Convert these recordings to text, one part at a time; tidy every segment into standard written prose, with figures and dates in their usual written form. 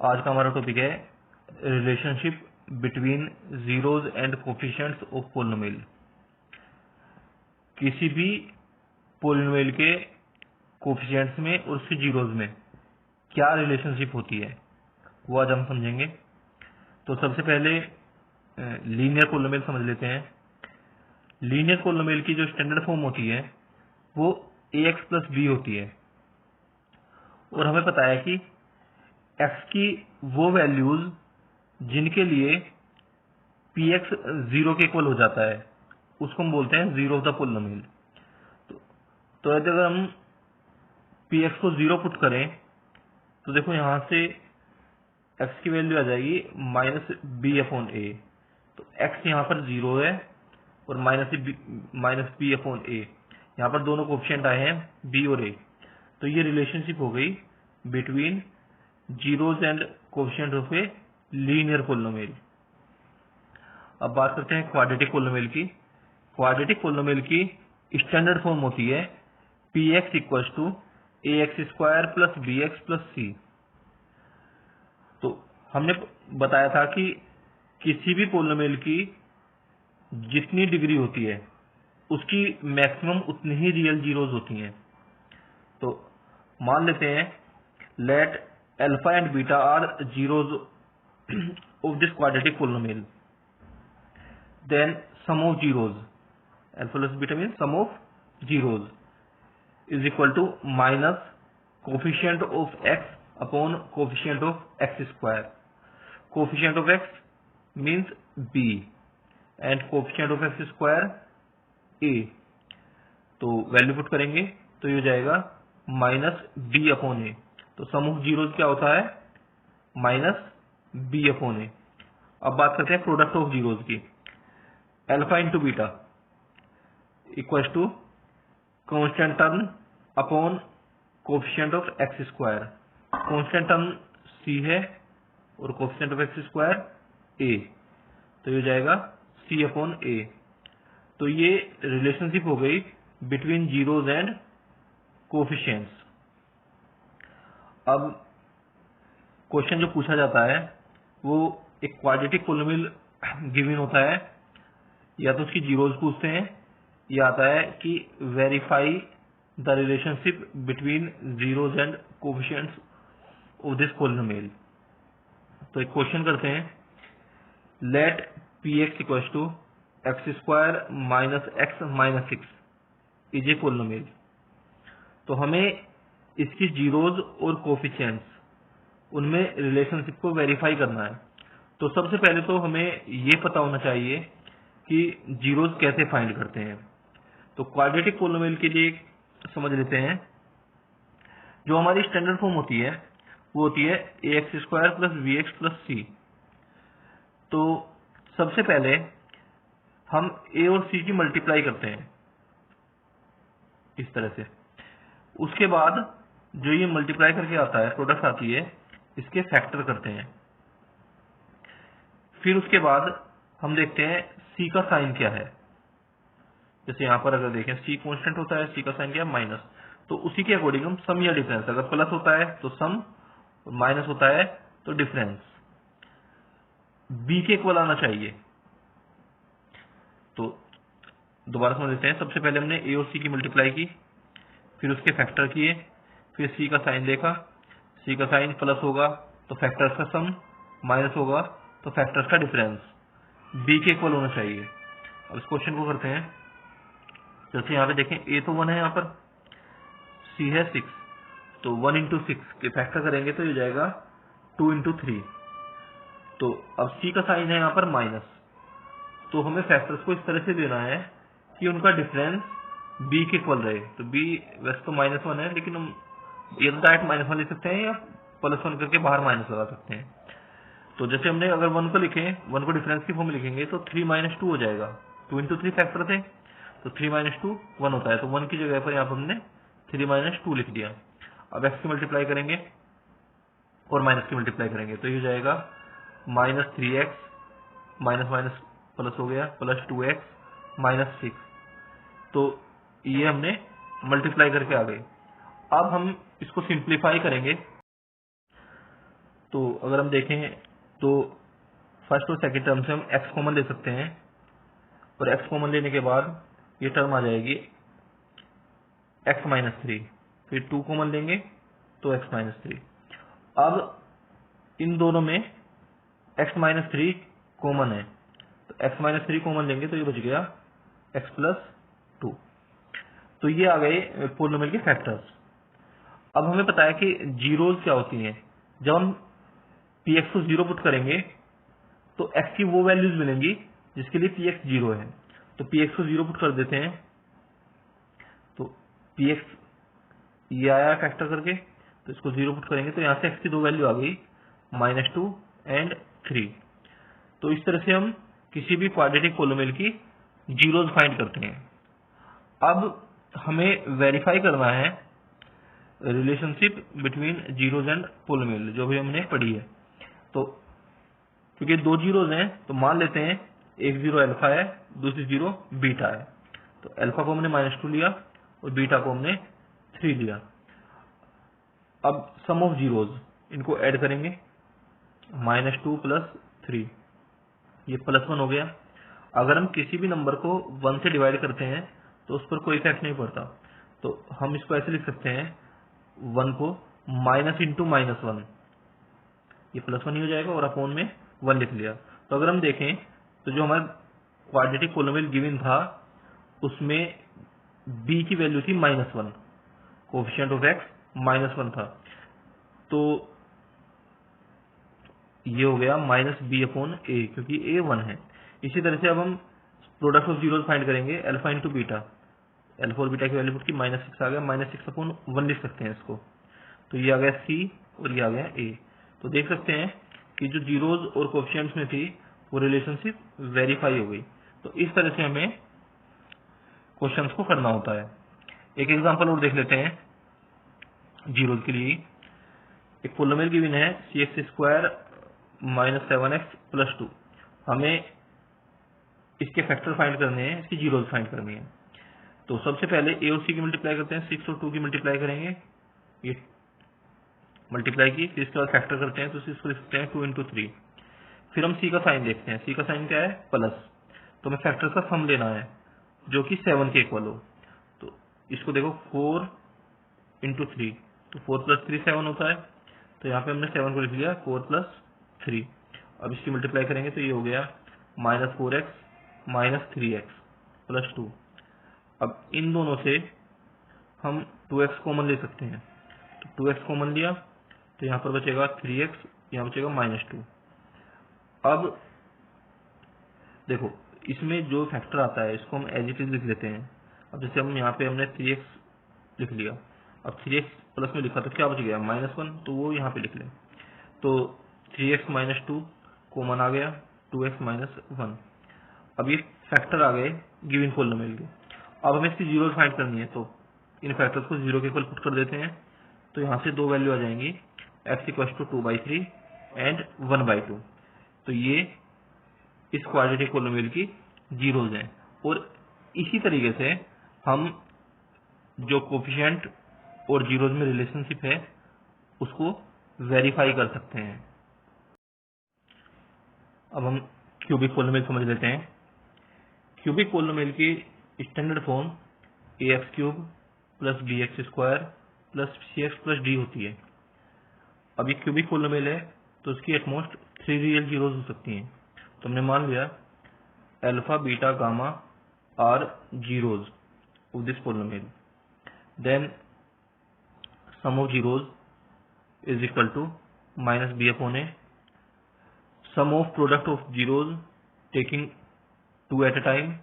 आज का हमारा टॉपिक है relationship between zeros and coefficients of polynomial. किसी भी पोलिनोमियल के कोफिशिएंट्स में और उसके जीरोज में क्या रिलेशनशिप होती है वो आज हम समझेंगे। तो सबसे पहले लीनियर पोलिनोमियल समझ लेते हैं। लीनियर पोलिनोमियल की जो स्टैंडर्ड फॉर्म होती है वो ax प्लस बी होती है, और हमें पता है कि x की वो वैल्यूज जिनके लिए px 0 के इक्वल हो जाता है उसको हम बोलते हैं जीरो ऑफ द पोलिनोमियल। तो अगर हम px को 0 पुट करें तो देखो यहां से x की वैल्यू आ जाएगी -b/a। तो x यहाँ पर 0 है और -b/a, यहाँ पर दोनों कोफिशिएंट आए हैं b और a। तो ये रिलेशनशिप हो गई between zeros and coefficient of a linear polynomial. अब बात करते हैं क्वाड्रेटिक पोलिनोमियल की। क्वाड्रेटिक पोलिनोमियल की स्टैंडर्ड फॉर्म होती है px equal to ax² plus bx plus c। तो हमने बताया था कि किसी भी पोलिनोमियल की जितनी डिग्री होती है उसकी मैक्सिमम उतनी ही रियल जीरोज होती हैं। तो मान लेते हैं let alpha and beta are zeros of this quadratic polynomial, then sum of zeros, alpha plus beta mean sum of zeros is equal to minus coefficient of x upon coefficient of x²। Coefficient of x means b and coefficient of x² a। तो value put करेंगे तो ये हो जाएगा -b/a। तो सम of zeros क्या होता है -b/a। अब बात करते हैं प्रोडक्ट ऑफ जीरोज की। Alpha into beta equal to constant term upon coefficient of x²। Constant term c है और कोफिशिएंट ऑफ x² a। तो ये हो जाएगा c/a। तो ये रिलेशनशिप हो गई बिटवीन जीरोज एंड कोफिशिएंट्स। अब क्वेश्चन जो पूछा जाता है वो एक क्वाड्रेटिक पोलिनोमियल गिवन होता है, या तो उसकी जीरोज पूछते हैं या आता है कि verify the relationship between zeros and coefficients of this polynomial. तो एक क्वेश्चन करते हैं, let px equal to x² minus x minus 6 is a polynomial. तो हमें इसकी जीरोज और कोफिशिएंट्स उनमें रिलेशनशिप को वेरीफाई करना है। तो सबसे पहले तो हमें ये पता होना चाहिए कि जीरोज कैसे फाइंड करते हैं। तो क्वाड्रेटिक पोलिनोमियल के लिए समझ लेते हैं, जो हमारी स्टैंडर्ड फॉर्म होती है वो होती है ax² plus bx plus c। तो सबसे पहले हम a और c की मल्टीप्लाई करते हैं इस तरह से। उसके बाद जो ये मल्टीप्लाई करके आता है, प्रोडक्ट आती है, इसके फैक्टर करते हैं। फिर उसके बाद हम देखते हैं c का साइन क्या है। जैसे यहां पर अगर देखें c कांस्टेंट होता है, c का साइन क्या है माइनस। तो उसी के अकॉर्डिंग हम सम या डिफरेंस, अगर प्लस होता है तो सम, माइनस होता है तो डिफरेंस b के इक्वल आना चाहिए। तो दोबारा समझ लेते हैं। सबसे पहले हमने a और c की मल्टीप्लाई की, फिर उसके फैक्टर किए, फिर c का साइन देखा। c का साइन प्लस होगा तो फैक्टर्स का सम, माइनस होगा तो फैक्टर्स का डिफरेंस b के इक्वल होना चाहिए। अब इस क्वेश्चन को करते हैं। जैसे यहाँ पे देखें a तो 1 है, यहाँ पर c है 6, तो 1 इंटू 6 के फैक्टर करेंगे तो ये जाएगा 2 इंटू 3। तो अब c का साइन है यहाँ पर माइनस, तो हमें फैक्टर्स को इस तरह से देना है कि उनका डिफरेंस b के इक्वल रहे। तो b वैसे तो -1 है, लेकिन हम ये तो डायरेक्ट -1 ले सकते हैं या +1 करके बाहर माइनस लगा सकते हैं। तो जैसे हमने अगर 1 को लिखे, 1 को डिफरेंस की फॉर्म में लिखेंगे तो 3 - 2 हो जाएगा। 2 इंटू 3 फैक्टर थे, तो 3 - 2 1 होता है। तो 1 की जगह पर यहाँ पर हमने 3 - 2 लिख दिया। अब x की मल्टीप्लाई करेंगे और माइनस की मल्टीप्लाई करेंगे तो ये हो जाएगा -3x माइनस माइनस प्लस हो गया प्लस 2x माइनस 6। तो ये हमने मल्टीप्लाई करके आ गए। अब हम इसको सिंप्लीफाई करेंगे तो अगर हम देखें तो फर्स्ट और सेकंड टर्म से हम x कॉमन ले सकते हैं, और x कॉमन लेने के बाद ये टर्म आ जाएगी x माइनस 3, फिर 2 कॉमन लेंगे तो x माइनस 3। अब इन दोनों में x माइनस 3 कॉमन है, तो x माइनस 3 कॉमन लेंगे तो ये बच गया x प्लस 2। तो ये आ गए पोलिनोमियल के फैक्टर्स। अब हमें पता है कि जीरोज क्या होती हैं। जब हम px को 0 पुट करेंगे तो x की वो वैल्यूज मिलेंगी जिसके लिए px 0 है। तो px को 0 पुट कर देते हैं, तो px ये आया फैक्टर करके, तो इसको 0 पुट करेंगे तो यहाँ से x की दो वैल्यू आ गई -2 एंड 3। तो इस तरह से हम किसी भी क्वाड्रेटिक पोलिनोमियल की जीरोज फाइंड करते हैं। अब हमें वेरीफाई करना है relationship between zeros and polynomial, जो भी हमने पढ़ी है। तो क्योंकि दो जीरोज हैं तो मान लेते हैं एक जीरो अल्फा है, दूसरी जीरो बीटा है। तो अल्फा को हमने -2 लिया और बीटा को हमने 3 लिया। अब सम ऑफ जीरोज इनको ऐड करेंगे, -2 प्लस 3, ये +1 हो गया। अगर हम किसी भी नंबर को 1 से डिवाइड करते हैं तो उस पर कोई इफेक्ट नहीं पड़ता, तो हम इसको ऐसे लिख सकते हैं 1 को माइनस इंटू -1, ये +1 ही हो जाएगा, और अपॉन में 1 लिख लिया। तो अगर हम देखें तो जो हमारा क्वाड्रेटिक पोलिनोमियल गिवन था उसमें b की वैल्यू थी -1, कोएफिशिएंट ऑफ x -1 था, तो ये हो गया -b/a, क्योंकि a 1 है। इसी तरह से अब हम प्रोडक्ट ऑफ जीरोज फाइंड करेंगे, अल्फा इंटू बीटा, अल्फा और बीटा की वैल्यू पुट की -6 आ गया, -6/1 लिख सकते हैं इसको। तो ये आ गया c और ये आ गया a। तो देख सकते हैं कि जो जीरोज और कोएफिशिएंट्स में थी वो रिलेशनशिप वेरीफाई हो गई। तो इस तरह से हमें क्वेश्चंस को करना होता है। एक एग्जांपल और देख लेते हैं जीरोज के लिए। एक पोलिनोमियल गिवन है cx² -7x + 2। हमें इसके फैक्टर फाइंड करने हैं, इसकी जीरोज फाइंड करनी है। तो सबसे पहले a और c की मल्टीप्लाई करते हैं, 6 और 2 की मल्टीप्लाई करेंगे, ये मल्टीप्लाई की, फिर इसके बाद फैक्टर करते हैं, तो इसको लिख सकते हैं 2 × 3। फिर हम c का साइन देखते हैं, c का साइन क्या है, प्लस, तो हमें फैक्टर का सम लेना है जो कि 7 के इक्वल हो। तो इसको देखो 4 × 3, तो 4 + 3 7 होता है, तो यहाँ पे हमने 7 को लिख लिया 4 + 3। अब इसकी मल्टीप्लाई करेंगे तो ये हो गया -4x - 3x + 2। अब इन दोनों से हम 2x कॉमन ले सकते हैं, तो 2x कॉमन लिया तो यहाँ पर बचेगा 3x, यहाँ बचेगा -2। अब देखो इसमें जो फैक्टर आता है इसको हम एज इट इज लिख लेते हैं। अब जैसे हम यहाँ पे हमने 3x लिख लिया, अब 3x प्लस में लिखा तो क्या बच गया -1, तो वो यहाँ पे लिख लें। तो 3x - 2 कॉमन आ गया, 2x - 1। अब ये फैक्टर आ गए गिवन पोलिनोमियल के। अब हमें इसकी जीरो फाइंड करनी है, तो इन फैक्टर्स को 0 के इक्वल पुट कर देते हैं। तो यहाँ से दो वैल्यू आ जाएंगी, x = 2/3 एंड 1/2। तो ये इस क्वाड्रेटिक पोलिनोमियल की जीरोज हैं। और इसी तरीके से हम जो कोफिशिएंट और जीरोज में रिलेशनशिप है उसको वेरीफाई कर सकते हैं। अब हम क्यूबिक पोलिनोमियल समझ लेते हैं। क्यूबिक पोलिनोमियल की standard form ax³ + bx² + cx + d होती है। अब ये क्यूबिक पोलिनोमियल है तो इसकी एटमोस्ट 3 रियल जीरोज हो सकती हैं। तो हमने मान लिया alpha, beta, gamma are zeros of this polynomial, then sum of zeros is equal to -b/a, sum of product of zeros taking 2 at a time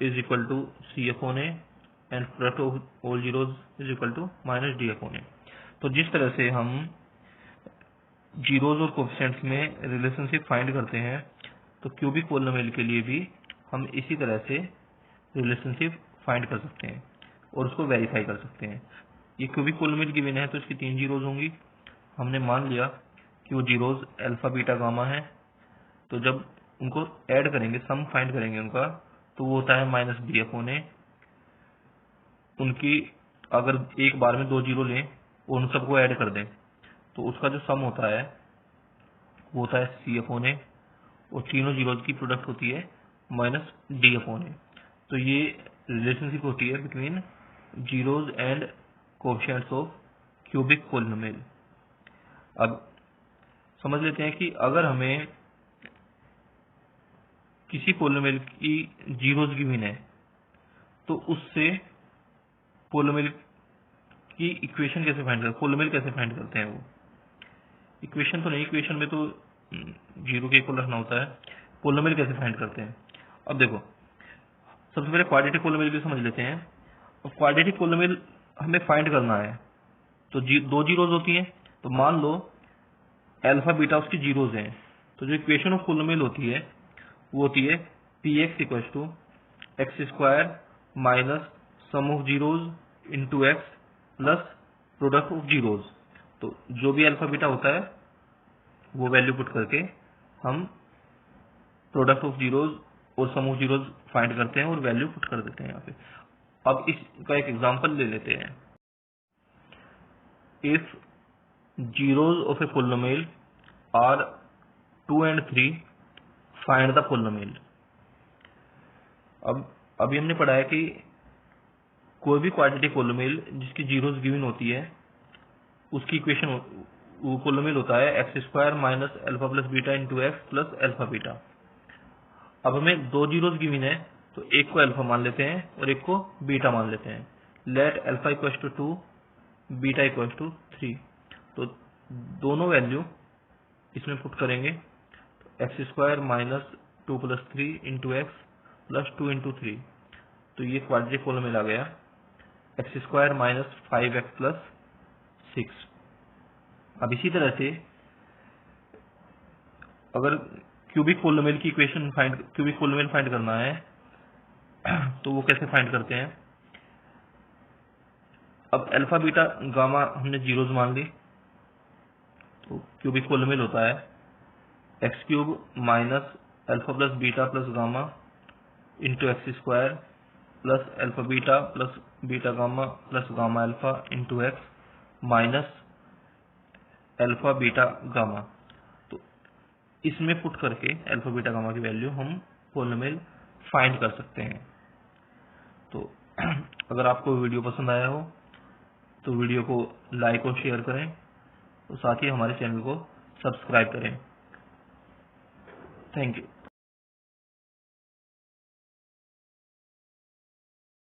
is equal to c/a, and product of all zeros is equal to -d/a। तो जिस तरह से हम zeros और coefficients में relationship find करते हैं, तो क्यूबिक पोलिनोमियल के लिए भी हम इसी तरह से रिलेशनशिप फाइंड कर सकते हैं और उसको वेरीफाई कर सकते हैं। ये क्यूबिक पोलिनोमियल गिवन है तो इसकी 3 जीरोज होंगी। हमने मान लिया कि वो जीरोज अल्फा, बीटा, गामा है, तो जब उनको ऐड करेंगे, सम फाइंड करेंगे उनका, तो वो होता है -b/a। उनकी अगर एक बार में 2 जीरो लें और उन सबको ऐड कर दें तो उसका जो सम होता है वो होता है C/A और तीनों जीरोज की प्रोडक्ट होती है माइनस D/A। तो ये रिलेशनशिप होती है between zeros and coefficients of cubic polynomial. अब समझ लेते हैं कि अगर हमें किसी पॉलिनोमियल की जीरोज गिवन है तो उससे पॉलिनोमियल की इक्वेशन कैसे फाइंड करते हैं, पॉलिनोमियल कैसे फाइंड करते हैं। वो इक्वेशन तो नहीं, इक्वेशन में तो जीरो के इक्वल रखना होता है। पॉलिनोमियल कैसे फाइंड करते हैं, अब देखो सबसे पहले क्वाड्रेटिक पॉलिनोमियल भी समझ लेते हैं। और क्वाड्रेटिक पॉलिनोमियल हमें फाइंड करना है तो दो जीरोज होती हैं। तो मान लो अल्फा बीटा उसकी जीरोज हैं, तो जो इक्वेशन ऑफ पॉलिनोमियल होती है वो होती है px equal to x square minus sum of zeros into x plus product of zeros. तो जो भी अल्फा बीटा होता है वो वैल्यू पुट करके हम प्रोडक्ट ऑफ जीरोज और सम ऑफ जीरोज फाइंड करते हैं और वैल्यू पुट कर देते हैं यहाँ पे। अब इसका एक एग्जांपल ले लेते हैं। If zeros of a polynomial are 2 and 3 find the polynomial. अब अभी हमने पढ़ा है कि कोई भी क्वाड्रेटिक पॉलिनोमियल जिसकी जीरोज गिवन होती है उसकी इक्वेशन वो पॉलिनोमियल होता है x square minus alpha plus beta into x plus alpha beta. अब हमें दो जीरोज गिवन है तो एक को अल्फा मान लेते हैं और एक को बीटा मान लेते हैं। Let alpha equal to 2 beta equal to 3। तो दोनों वैल्यू इसमें पुट करेंगे तो x square minus 2 plus 3 into x plus 2 into 3। तो ये क्वाड्रेटिक पॉलिनोमियल आ गया x square minus 5x plus 6। अब इसी तरह से अगर क्यूबिक पॉलिनोमियल की इक्वेशन क्यूबिक पॉलिनोमियल फाइंड करना है तो वो कैसे फाइंड करते हैं। अब अल्फा बीटा गामा हमने जीरोज मान ली तो क्यूबिक पॉलिनोमियल होता है x cube minus alpha plus beta plus gamma into x square plus alpha beta plus beta gamma plus gamma alpha into x minus alpha beta gamma. तो इसमें put करके alpha beta gamma की value हम polynomial find कर सकते हैं। तो अगर आपको वीडियो पसंद आया हो तो वीडियो को लाइक और शेयर करें और साथ ही हमारे चैनल को सब्सक्राइब करें। Thank you.